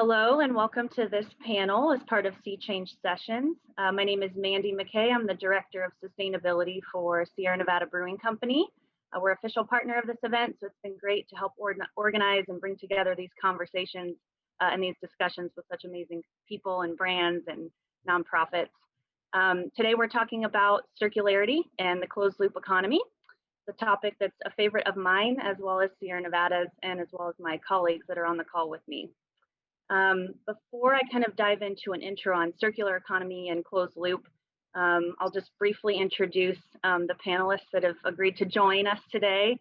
Hello and welcome to this panel as part of Sea Change Sessions. My name is Mandi McKay. I'm the Director of Sustainability for Sierra Nevada Brewing Company. We're official partner of this event, so it's been great to help organize and bring together these conversations and these discussions with such amazing people and brands and nonprofits. Today we're talking about circularity and the closed loop economy. It's a topic that's a favorite of mine as well as Sierra Nevada's and as well as my colleagues that are on the call with me. Before I kind of dive into an intro on circular economy and closed loop, I'll just briefly introduce the panelists that have agreed to join us today.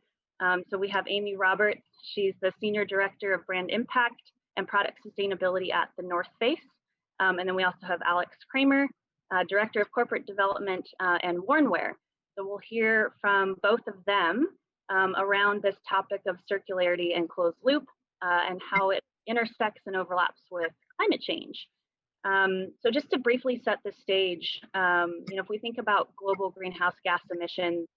So we have Amy Roberts. She's the Senior Director of Brand Impact and Product Sustainability at The North Face. And then we also have Alex Kremer, Director of Corporate Development and Warnwear. So we'll hear from both of them around this topic of circularity and closed loop and how it intersects and overlaps with climate change. So just to briefly set the stage, if we think about global greenhouse gas emissions,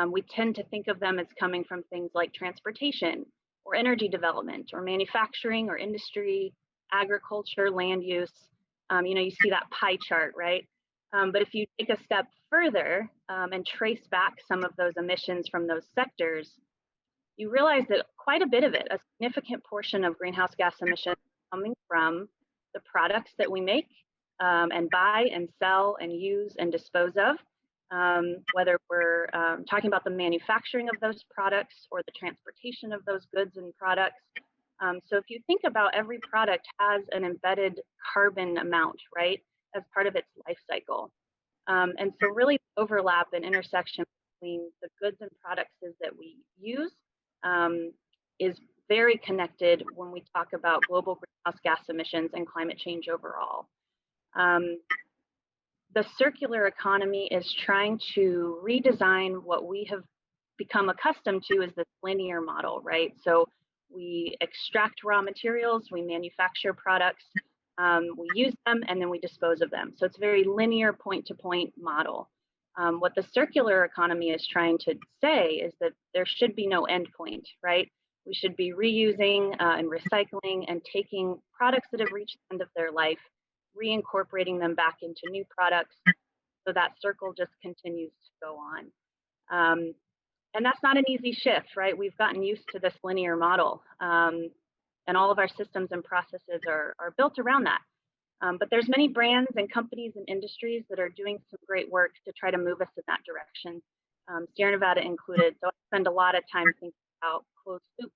we tend to think of them as coming from things like transportation or energy development or manufacturing or industry, agriculture, land use. You see that pie chart, right? But if you take a step further and trace back some of those emissions from those sectors, you realize that quite a bit of it, a significant portion of greenhouse gas emissions coming from the products that we make and buy and sell and use and dispose of, whether we're talking about the manufacturing of those products or the transportation of those goods and products. So if you think about every product has an embedded carbon amount, right, as part of its life cycle. And so really overlap and intersection between the goods and products that we use is very connected when we talk about global greenhouse gas emissions and climate change overall. The circular economy is trying to redesign what we have become accustomed to as this linear model, right? So we extract raw materials, we manufacture products, we use them, and then we dispose of them. So it's a very linear point-to-point model. What the circular economy is trying to say is that there should be no end point, right? We should be reusing and recycling and taking products that have reached the end of their life, reincorporating them back into new products, so that circle just continues to go on. And that's not an easy shift, right? We've gotten used to this linear model, and all of our systems and processes are built around that. But there's many brands and companies and industries that are doing some great work to try to move us in that direction, Sierra Nevada included. So I spend a lot of time thinking about closed loops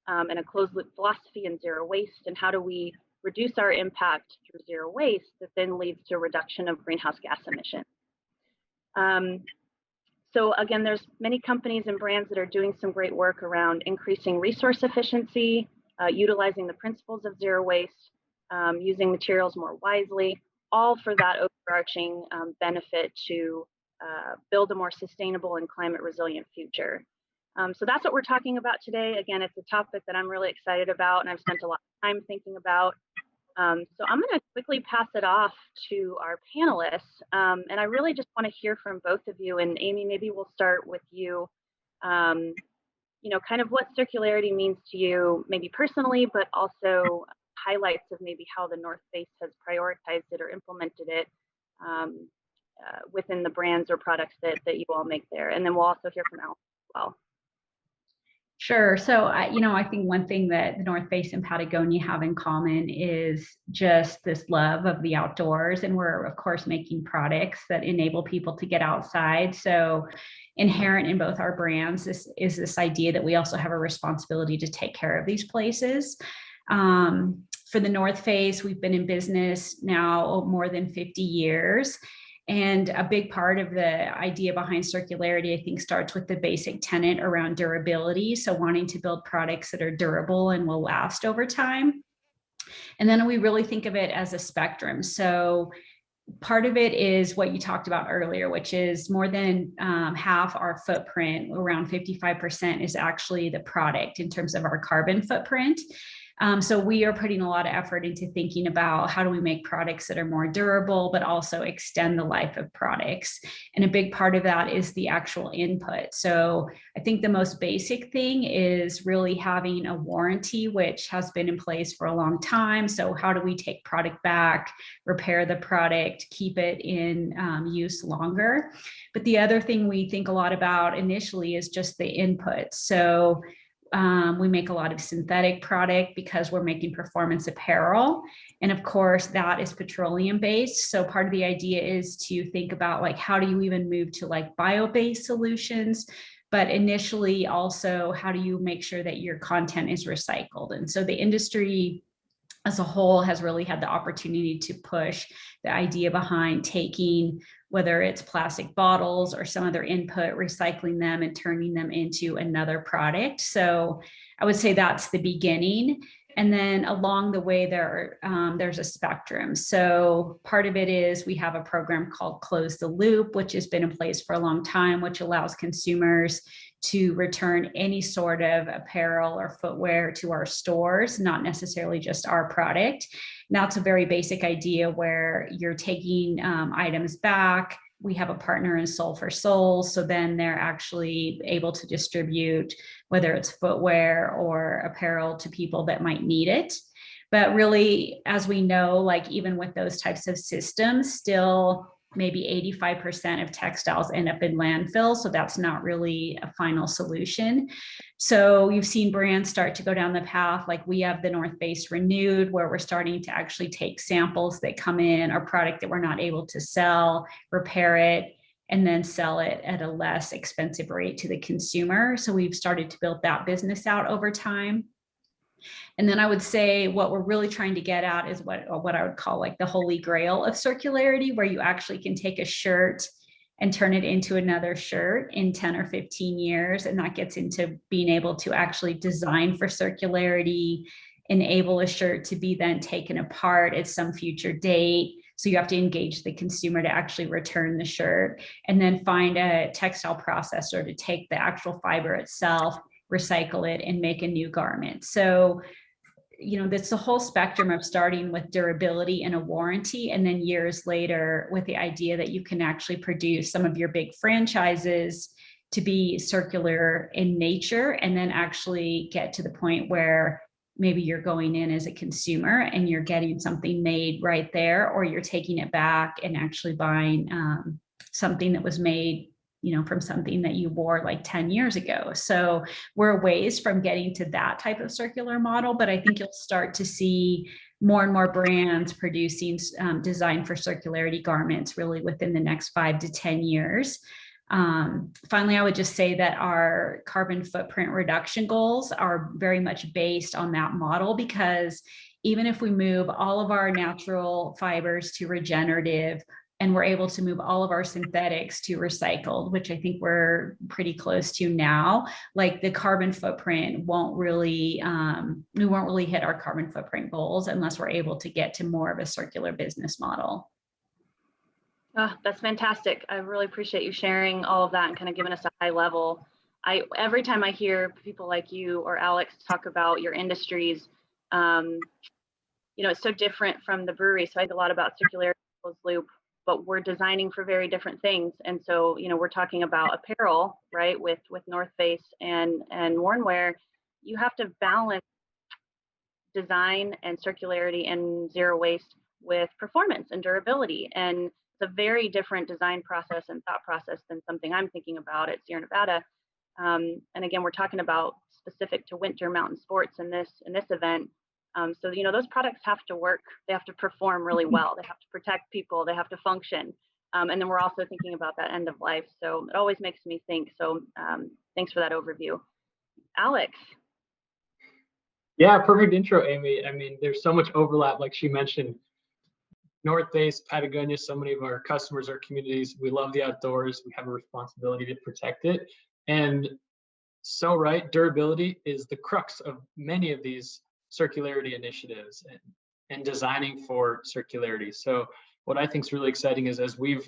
and a closed loop philosophy and zero waste, and how do we reduce our impact through zero waste that then leads to a reduction of greenhouse gas emissions. So again, there's many companies and brands that are doing some great work around increasing resource efficiency, utilizing the principles of zero waste, using materials more wisely, all for that overarching benefit to build a more sustainable and climate resilient future. So that's what we're talking about today. Again, it's a topic that I'm really excited about and I've spent a lot of time thinking about. So I'm going to quickly pass it off to our panelists. And I really just want to hear from both of you. And Amy, maybe we'll start with you. Kind of what circularity means to you, maybe personally, but also highlights of maybe how the North Face has prioritized it or implemented it within the brands or products that you all make there. And then we'll also hear from Alex as well. Sure. So, I think one thing that the North Face and Patagonia have in common is just this love of the outdoors. And we're, of course, making products that enable people to get outside. So inherent in both our brands is this idea that we also have a responsibility to take care of these places. For the North Face, we've been in business now more than 50 years. And a big part of the idea behind circularity, I think, starts with the basic tenet around durability. So wanting to build products that are durable and will last over time. And then we really think of it as a spectrum. So part of it is what you talked about earlier, which is more than half our footprint, around 55%, is actually the product in terms of our carbon footprint. So we are putting a lot of effort into thinking about how do we make products that are more durable, but also extend the life of products. And a big part of that is the actual input. So I think the most basic thing is really having a warranty, which has been in place for a long time. So how do we take product back, repair the product, keep it in use longer? But the other thing we think a lot about initially is just the input. So we make a lot of synthetic product because we're making performance apparel. And of course, that is petroleum based. So part of the idea is to think about like, how do you even move to like bio-based solutions? But initially also, how do you make sure that your content is recycled? And so the industry as a whole has really had the opportunity to push the idea behind taking, whether it's plastic bottles or some other input, recycling them and turning them into another product. So I would say that's the beginning. And then along the way, there's a spectrum. So part of it is we have a program called Close the Loop, which has been in place for a long time, which allows consumers to return any sort of apparel or footwear to our stores, not necessarily just our product. And that's a very basic idea where you're taking items back. We have a partner in Soul for Soul, so then they're actually able to distribute, whether it's footwear or apparel, to people that might need it. But really, as we know, like even with those types of systems, still maybe 85% of textiles end up in landfill. So that's not really a final solution. So you've seen brands start to go down the path, like we have the North Face Renewed, where we're starting to actually take samples that come in, our product that we're not able to sell, repair it, and then sell it at a less expensive rate to the consumer. So we've started to build that business out over time. And then I would say what we're really trying to get at is what I would call like the holy grail of circularity, where you actually can take a shirt and turn it into another shirt in 10 or 15 years. And that gets into being able to actually design for circularity, enable a shirt to be then taken apart at some future date. So you have to engage the consumer to actually return the shirt, and then find a textile processor to take the actual fiber itself, recycle it, and make a new garment. So, that's the whole spectrum of starting with durability and a warranty, and then years later with the idea that you can actually produce some of your big franchises to be circular in nature, and then actually get to the point where maybe you're going in as a consumer and you're getting something made right there, or you're taking it back and actually buying something that was made from something that you wore like 10 years ago. So we're a ways from getting to that type of circular model, but I think you'll start to see more and more brands producing design for circularity garments really within the next 5 to 10 years. Finally, I would just say that our carbon footprint reduction goals are very much based on that model, because even if we move all of our natural fibers to regenerative, and we're able to move all of our synthetics to recycled, which I think we're pretty close to now, like the carbon footprint won't really, we won't really hit our carbon footprint goals unless we're able to get to more of a circular business model. Oh, that's fantastic. I really appreciate you sharing all of that and kind of giving us a high level. Every time I hear people like you or Alex talk about your industries, it's so different from the brewery. So I think a lot about circularity, closed loop, but we're designing for very different things. And so, we're talking about apparel, right? With North Face and Warnwear, you have to balance design and circularity and zero waste with performance and durability. And it's a very different design process and thought process than something I'm thinking about at Sierra Nevada. And again, we're talking about specific to winter mountain sports in this event. So, those products have to work. They have to perform really well. They have to protect people. They have to function. And then we're also thinking about that end of life. So it always makes me think. So thanks for that overview. Alex. Yeah, perfect intro, Amy. I mean, there's so much overlap, like she mentioned. North Face, Patagonia, so many of our customers, our communities, we love the outdoors. We have a responsibility to protect it. And so, right, durability is the crux of many of these circularity initiatives and designing for circularity. So what I think is really exciting is, as we've,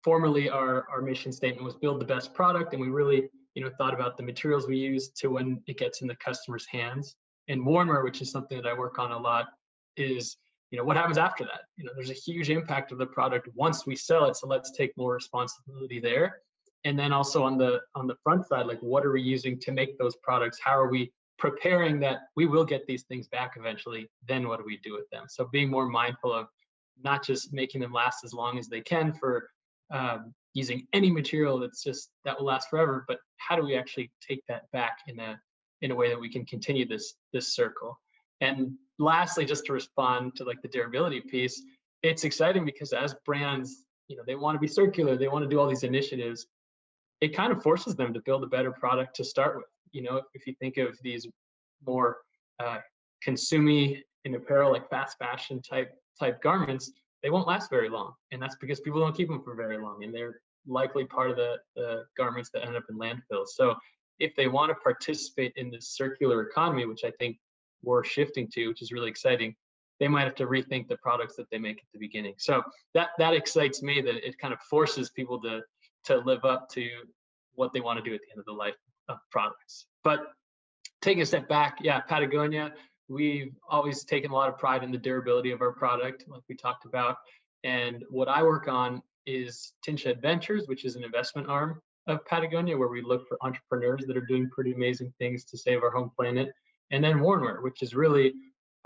formerly our mission statement was build the best product, and we really, thought about the materials we use to when it gets in the customer's hands. And warmer, which is something that I work on a lot, is, what happens after that? There's a huge impact of the product once we sell it. So let's take more responsibility there. And then also on the front side, like, what are we using to make those products? How are we preparing that we will get these things back eventually? Then what do we do with them? So being more mindful of not just making them last as long as they can for using any material that will last forever, but how do we actually take that back in a way that we can continue this circle? And lastly, just to respond to like the durability piece, it's exciting because as brands, they want to be circular, they want to do all these initiatives. It kind of forces them to build a better product to start with. If you think of these more consumey in apparel, like fast fashion type garments, they won't last very long. And that's because people don't keep them for very long. And they're likely part of the garments that end up in landfills. So if they want to participate in this circular economy, which I think we're shifting to, which is really exciting, they might have to rethink the products that they make at the beginning. So that excites me, that it kind of forces people to live up to what they want to do at the end of the life of products. But taking a step back, Patagonia, we've always taken a lot of pride in the durability of our product, like we talked about. And what I work on is Tinshed Ventures, which is an investment arm of Patagonia, where we look for entrepreneurs that are doing pretty amazing things to save our home planet. And then Warnwear, which is really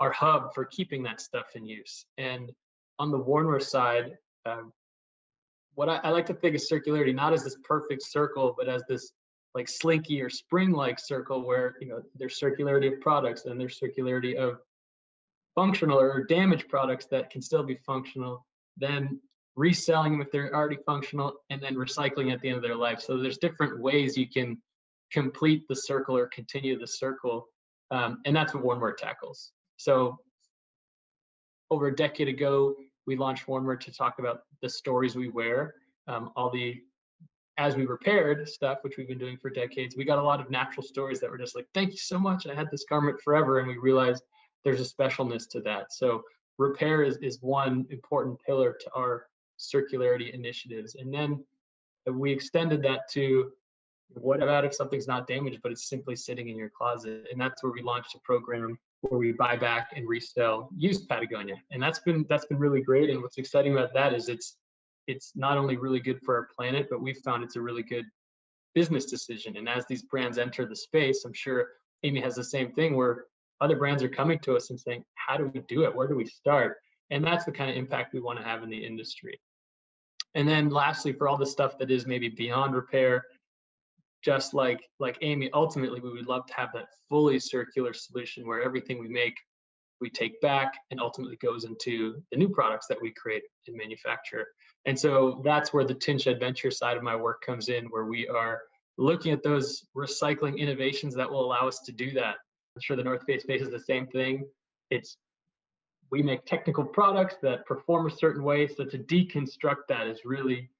our hub for keeping that stuff in use. And on the Warnwear side, what I like to think of circularity not as this perfect circle, but as this like slinky or spring-like circle where there's circularity of products and there's circularity of functional or damaged products that can still be functional, then reselling them if they're already functional, and then recycling at the end of their life. So there's different ways you can complete the circle or continue the circle, and that's what Warnwear tackles. So over a decade ago, we launched Warnwear to talk about the stories we wear, all the as we repaired stuff, which we've been doing for decades. We got a lot of natural stories that were just like, thank you so much, I had this garment forever. And we realized there's a specialness to that. So repair is one important pillar to our circularity initiatives. And then we extended that to, what about if something's not damaged, but it's simply sitting in your closet? And that's where we launched a program where we buy back and resell used Patagonia. And that's been really great. And what's exciting about that is it's not only really good for our planet, but we've found it's a really good business decision. And as these brands enter the space, I'm sure Amy has the same thing, where other brands are coming to us and saying, how do we do it? Where do we start? And that's the kind of impact we want to have in the industry. And then lastly, for all the stuff that is maybe beyond repair, just like Amy, ultimately, we would love to have that fully circular solution where everything we make, we take back and ultimately goes into the new products that we create and manufacture. And so that's where the Tinshed Venture side of my work comes in, where we are looking at those recycling innovations that will allow us to do that. I'm sure the North Face faces the same thing. We make technical products that perform a certain way, so to deconstruct that is really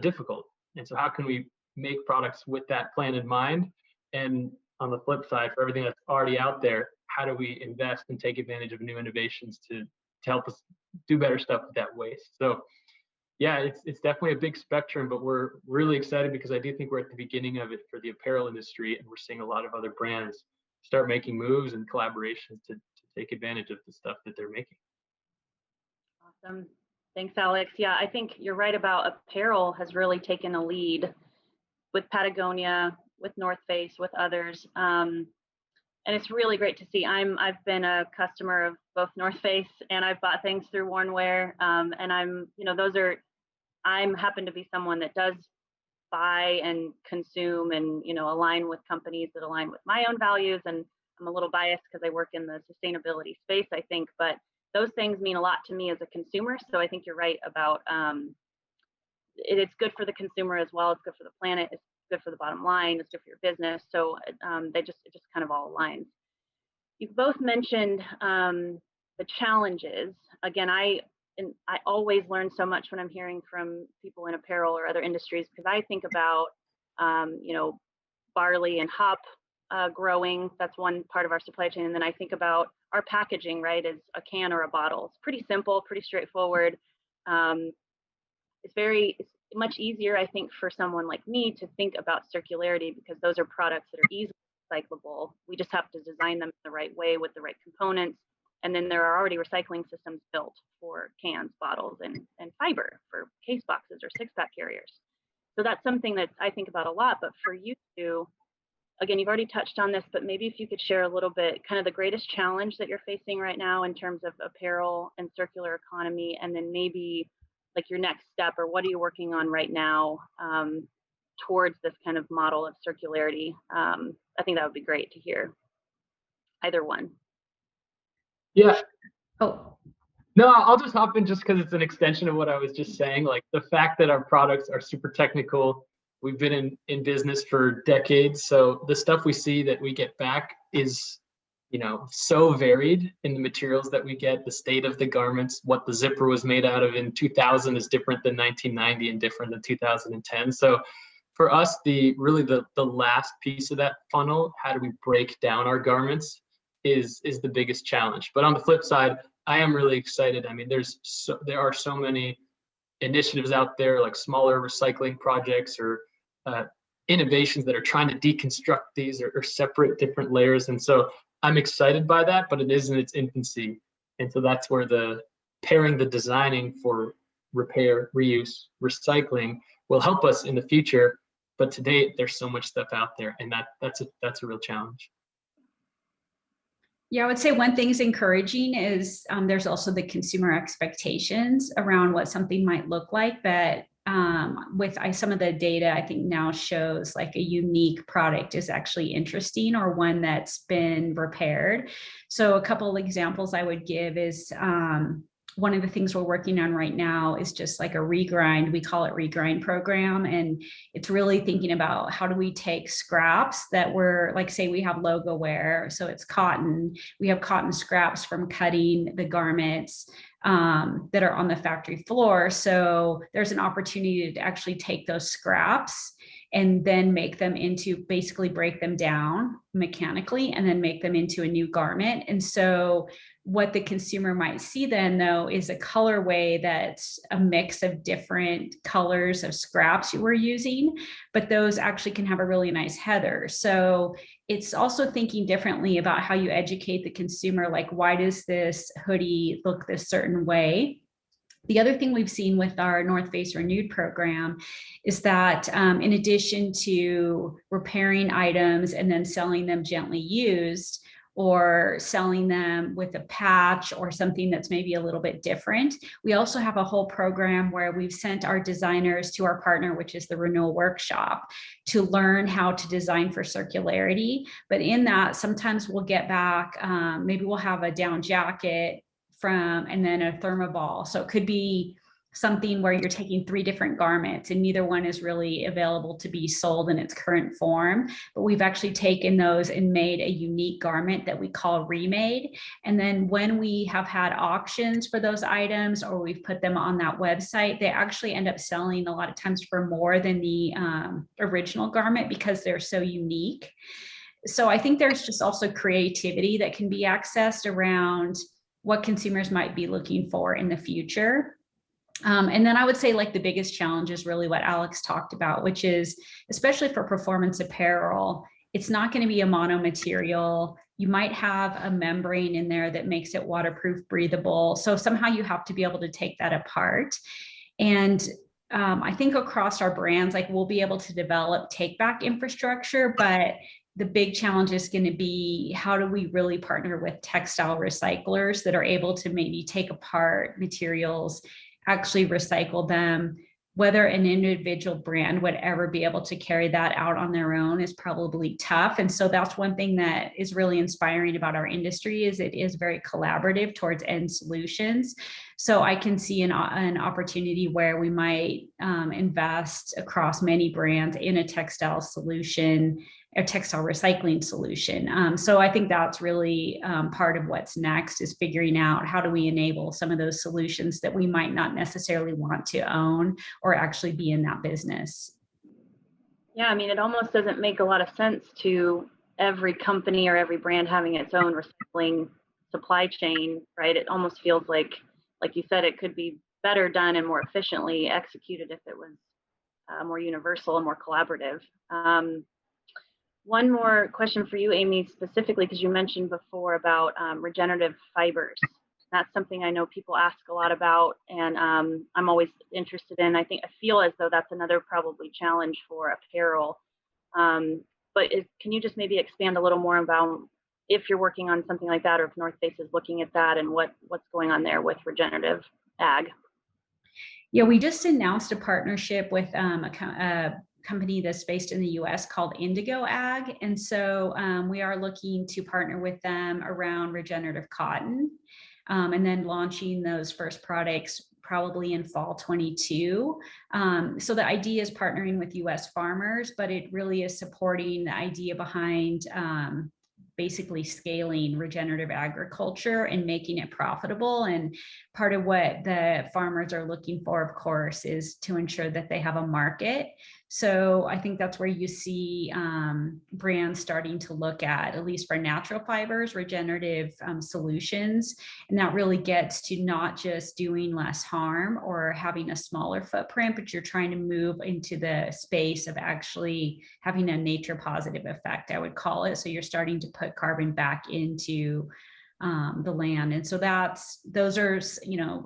difficult. And so how can we make products with that plan in mind? And on the flip side, for everything that's already out there, how do we invest and take advantage of new innovations to help us do better stuff with that waste? So yeah, it's definitely a big spectrum, but we're really excited because I do think we're at the beginning of it for the apparel industry, and we're seeing a lot of other brands start making moves and collaborations to take advantage of the stuff that they're making. Awesome. Thanks, Alex. Yeah, I think you're right about apparel has really taken a lead with Patagonia, with North Face, with others. And it's really great to see. I've been a customer of both North Face, and I've bought things through Warnwear. And I'm happen to be someone that does buy and consume and align with companies that align with my own values. And I'm a little biased because I work in the sustainability space, I think, but those things mean a lot to me as a consumer. So I think you're right about it's good for the consumer as well. It's good for the planet. It's good for the bottom line. It's good for your business. So it just kind of all aligns. You've both mentioned the challenges. Again, I always learn so much when I'm hearing from people in apparel or other industries, because I think about barley and hop growing. That's one part of our supply chain. And then I think about our packaging, right, as a can or a bottle. It's pretty simple, pretty straightforward. It's much easier, I think, for someone like me to think about circularity, because those are products that are easily recyclable. We just have to design them the right way with the right components. And then there are already recycling systems built for cans, bottles, and fiber for case boxes or 6-pack carriers. So that's something that I think about a lot. But for you two, again, you've already touched on this, but maybe if you could share a little bit, kind of the greatest challenge that you're facing right now in terms of apparel and circular economy, and then maybe like your next step, or what are you working on right now towards this kind of model of circularity? I think that would be great to hear. Either one. Yeah. Oh, No, I'll just hop in just because it's an extension of what I was just saying. Like the fact that our products are super technical. We've been in business for decades. So the stuff we see that we get back is, so varied in the materials that we get, the state of the garments, what the zipper was made out of in 2000 is different than 1990 and different than 2010. So for us, the last piece of that funnel, how do we break down our garments, is the biggest challenge. But on the flip side, I am really excited. I mean, there are so many initiatives out there, like smaller recycling projects or innovations that are trying to deconstruct these or separate different layers. And so I'm excited by that, but it is in its infancy. And so that's where pairing the designing for repair, reuse, recycling will help us in the future. But to date, there's so much stuff out there, and that's a real challenge. Yeah, I would say one thing is encouraging is there's also the consumer expectations around what something might look like. But with some of the data, I think now shows like a unique product is actually interesting, or one that's been repaired. So a couple of examples I would give is one of the things we're working on right now is just like a regrind. We call it regrind program. And it's really thinking about how do we take scraps that were, like, say we have logo wear. So it's cotton. We have cotton scraps from cutting the garments that are on the factory floor. So there's an opportunity to actually take those scraps and then make them basically break them down mechanically and then make them into a new garment. And so what the consumer might see then, though, is a colorway that's a mix of different colors of scraps you were using, but those actually can have a really nice heather. So it's also thinking differently about how you educate the consumer, like, why does this hoodie look this certain way? The other thing we've seen with our North Face Renewed program is that in addition to repairing items and then selling them gently used, or selling them with a patch or something that's maybe a little bit different, we also have a whole program where we've sent our designers to our partner, which is the Renewal Workshop, to learn how to design for circularity. But in that, sometimes we'll get back, maybe we'll have a down jacket and then a thermoball. So it could be something where you're taking 3 different garments and neither one is really available to be sold in its current form. But we've actually taken those and made a unique garment that we call remade. And then when we have had auctions for those items, or we've put them on that website, they actually end up selling a lot of times for more than the original garment because they're so unique. So I think there's just also creativity that can be accessed around what consumers might be looking for in the future. And then I would say, like, the biggest challenge is really what Alex talked about, which is, especially for performance apparel, it's not going to be a mono material. You might have a membrane in there that makes it waterproof, breathable. So somehow you have to be able to take that apart. And I think across our brands, like, we'll be able to develop take back infrastructure, but the big challenge is going to be, how do we really partner with textile recyclers that are able to maybe take apart materials, actually recycle them? Whether an individual brand would ever be able to carry that out on their own is probably tough. And so that's one thing that is really inspiring about our industry, is it is very collaborative towards end solutions. So I can see an opportunity where we might invest across many brands in a textile solution, a textile recycling solution. So I think that's really part of what's next, is figuring out how do we enable some of those solutions that we might not necessarily want to own or actually be in that business. Yeah, I mean, it almost doesn't make a lot of sense to every company or every brand having its own recycling supply chain, right? It almost feels like you said, it could be better done and more efficiently executed if it was more universal and more collaborative. One more question for you, Amy, specifically because you mentioned before about regenerative fibers. That's something I know people ask a lot about, and I'm always interested in. I feel as though that's another probably challenge for apparel. But can you just maybe expand a little more about if you're working on something like that, or if North Face is looking at that, and what's going on there with regenerative ag? Yeah, we just announced a partnership with a company that's based in the US called Indigo Ag. And so we are looking to partner with them around regenerative cotton, and then launching those first products probably in fall 22. So the idea is partnering with US farmers, but it really is supporting the idea behind basically scaling regenerative agriculture and making it profitable. And part of what the farmers are looking for, of course, is to ensure that they have a market. So I think that's where you see brands starting to look at least for natural fibers, regenerative solutions. And that really gets to not just doing less harm or having a smaller footprint, but you're trying to move into the space of actually having a nature positive effect, I would call it. So you're starting to put carbon back into the land. And so those are,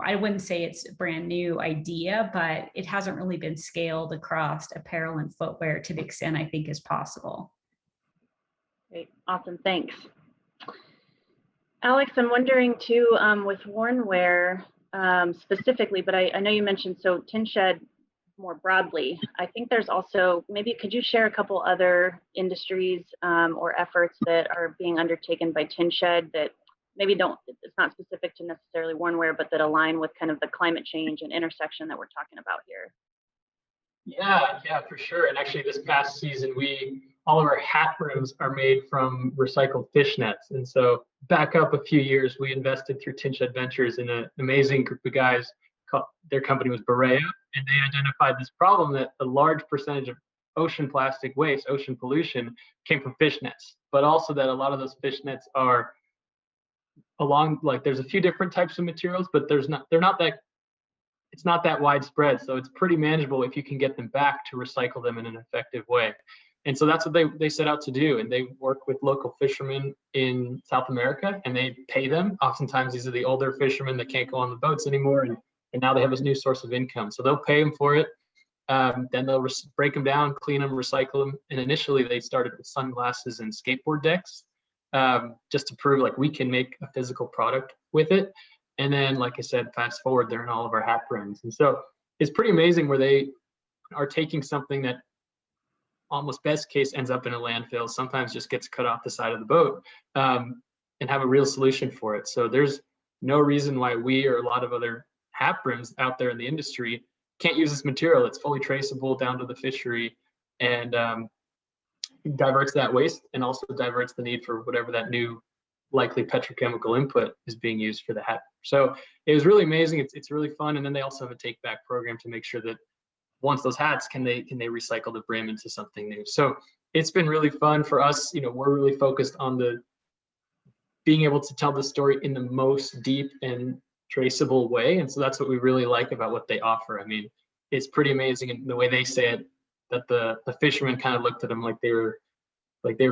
I wouldn't say it's a brand new idea, but it hasn't really been scaled across apparel and footwear to the extent I think is possible. Great, awesome, thanks. Alex, I'm wondering too, with worn wear specifically, but I know you mentioned Tinshed more broadly. I think there's also, maybe could you share a couple other industries or efforts that are being undertaken by Tinshed that maybe it's not specific to necessarily worn wear, but that align with kind of the climate change and intersection that we're talking about here? Yeah, for sure. And actually this past season, all of our hat brims are made from recycled fish nets. And so back up a few years, we invested through Tinshed Ventures in an amazing group of guys. Their company was Berea, and they identified this problem that a large percentage of ocean plastic waste, ocean pollution, came from fish nets, but also that a lot of those fish nets are there's a few different types of materials, but it's not that widespread. So it's pretty manageable if you can get them back to recycle them in an effective way. And so that's what they set out to do. And they work with local fishermen in South America, and they pay them. Oftentimes these are the older fishermen that can't go on the boats anymore. And now they have a new source of income. So they'll pay them for it. Then they'll break them down, clean them, recycle them. And initially they started with sunglasses and skateboard decks, just to prove like we can make a physical product with it. And then, like I said, fast forward, they're in all of our hat brims. And so it's pretty amazing where they are taking something that almost best case ends up in a landfill, sometimes just gets cut off the side of the boat, and have a real solution for it. So there's no reason why we or a lot of other hat brims out there in the industry can't use this material. It's fully traceable down to the fishery, and diverts that waste and also diverts the need for whatever that new likely petrochemical input is being used for the hat. So it was really amazing. It's really fun. And then they also have a take back program to make sure that once those hats, can they recycle the brim into something new. So it's been really fun for us. We're really focused on being able to tell the story in the most deep and traceable way. And so that's what we really like about what they offer. I mean, it's pretty amazing. And the way they say it, that the fishermen kind of looked at them like they were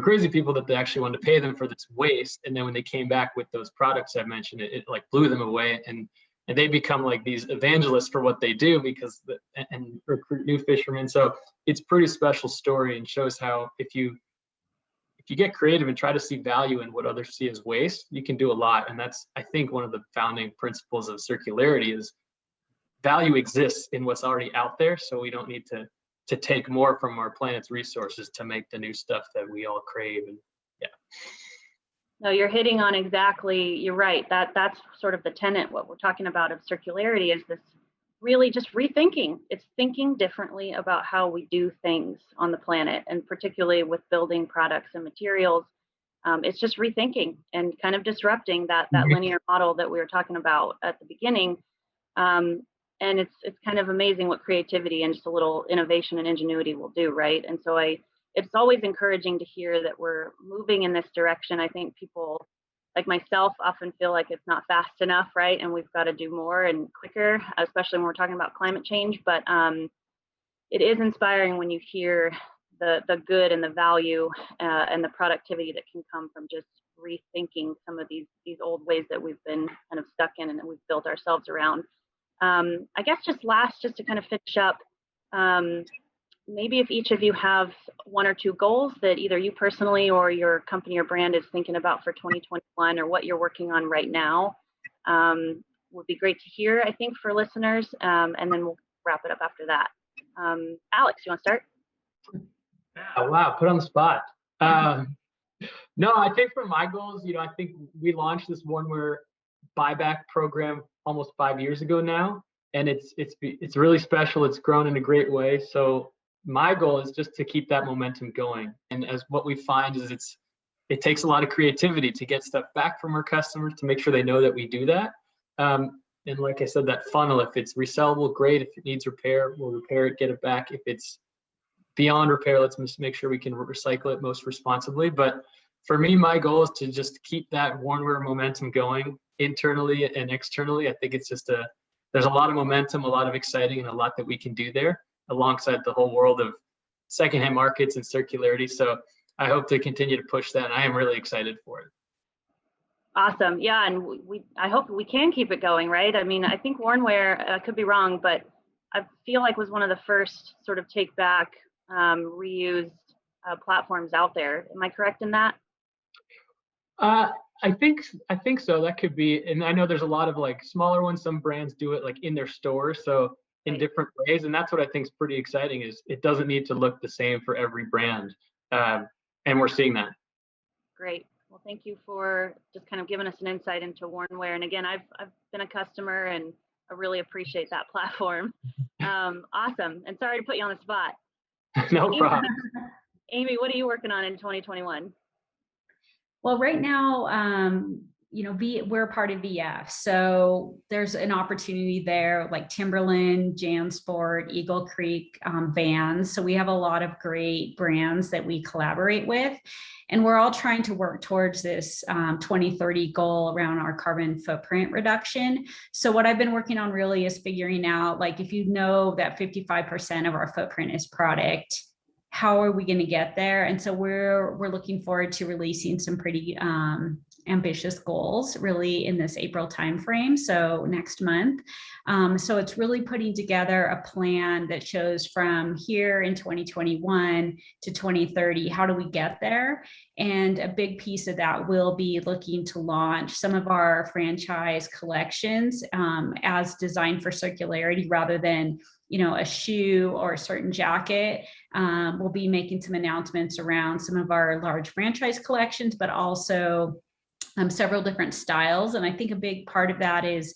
crazy people, that they actually wanted to pay them for this waste. And then when they came back with those products I mentioned, it like blew them away, and they become like these evangelists for what they do and recruit new fishermen. So it's a pretty special story, and shows how if you get creative and try to see value in what others see as waste, you can do a lot. And that's, I think, one of the founding principles of circularity is value exists in what's already out there. So we don't need to take more from our planet's resources to make the new stuff that we all crave. And yeah. No, you're hitting on you're right. That's sort of the tenet, what we're talking about of circularity, is this really just rethinking. It's thinking differently about how we do things on the planet, and particularly with building products and materials. It's just rethinking and kind of disrupting that linear model that we were talking about at the beginning. And it's kind of amazing what creativity and just a little innovation and ingenuity will do, right? And so it's always encouraging to hear that we're moving in this direction. I think people like myself often feel like it's not fast enough, right? And we've got to do more and quicker, especially when we're talking about climate change. But it is inspiring when you hear the good and the value and the productivity that can come from just rethinking some of these old ways that we've been kind of stuck in and that we've built ourselves around. I guess just to kind of finish up, maybe if each of you have one or two goals that either you personally or your company or brand is thinking about for 2021, or what you're working on right now, would be great to hear, I think, for listeners. And then we'll wrap it up after that. Alex, you want to start? Oh, wow, put on the spot. No, I think for my goals, I think we launched this Warmware buyback program almost 5 years ago now, and it's really special. It's grown in a great way. So my goal is just to keep that momentum going. And as what we find is it takes a lot of creativity to get stuff back from our customers, to make sure they know that we do that. And like I said, that funnel, if it's resellable, great. If it needs repair, we'll repair it, get it back. If it's beyond repair, let's just make sure we can recycle it most responsibly. But for me, my goal is to just keep that Warmware momentum going internally and externally. I think it's just there's a lot of momentum, a lot of exciting, and a lot that we can do there alongside the whole world of secondhand markets and circularity. So I hope to continue to push that. And I am really excited for it. Awesome. Yeah. And I hope we can keep it going, right? I mean, I think Warmware, I could be wrong, but I feel like was one of the first sort of take back reused platforms out there. Am I correct in that? I think so. That could be. And I know there's a lot of like smaller ones. Some brands do it like in their stores, so in different ways. And that's what I think is pretty exciting, is it doesn't need to look the same for every brand. And we're seeing that. Great. Well, thank you for just kind of giving us an insight into Warmware. And again, I've been a customer and I really appreciate that platform. Awesome. And sorry to put you on the spot. No problem. Amy, what are you working on in 2021? Well, right now, we're part of VF, so there's an opportunity there, like Timberland, JanSport, Eagle Creek, Vans. So we have a lot of great brands that we collaborate with, and we're all trying to work towards this 2030 goal around our carbon footprint reduction. So what I've been working on really is figuring out, like, if you know that 55% of our footprint is product, how are we going to get there? And so we're looking forward to releasing some pretty ambitious goals really in this April timeframe, so next month. So it's really putting together a plan that shows from here in 2021 to 2030, how do we get there? And a big piece of that will be looking to launch some of our franchise collections as designed for circularity rather than a shoe or a certain jacket. We'll be making some announcements around some of our large franchise collections, but also several different styles. And I think a big part of that is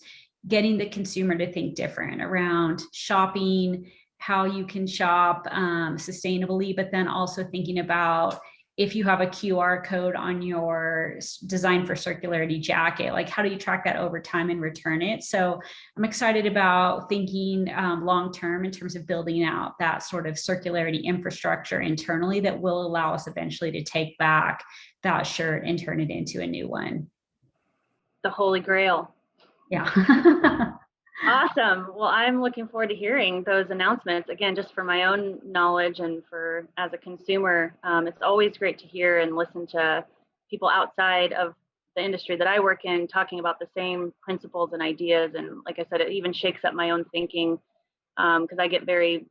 getting the consumer to think different around shopping, how you can shop sustainably, but then also thinking about, if you have a QR code on your design for circularity jacket, like how do you track that over time and return it? So I'm excited about thinking long-term in terms of building out that sort of circularity infrastructure internally that will allow us eventually to take back that shirt and turn it into a new one. The Holy Grail. Yeah. Awesome. Well, I'm looking forward to hearing those announcements. Again, just for my own knowledge and for as a consumer, it's always great to hear and listen to people outside of the industry that I work in talking about the same principles and ideas. And like I said, it even shakes up my own thinking because I get very,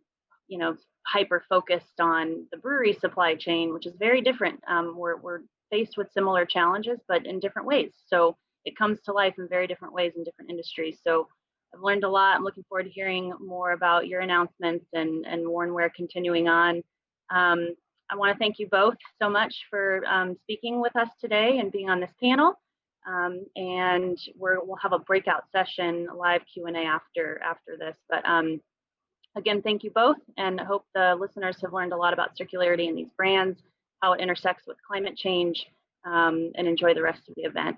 hyper focused on the brewery supply chain, which is very different. We're faced with similar challenges, but in different ways. So it comes to life in very different ways in different industries. So I've learned a lot. I'm looking forward to hearing more about your announcements and Warmware continuing on. I want to thank you both so much for speaking with us today and being on this panel. And we'll have a breakout session, a live Q&A after this. But again, thank you both, and I hope the listeners have learned a lot about circularity in these brands, how it intersects with climate change, and enjoy the rest of the event.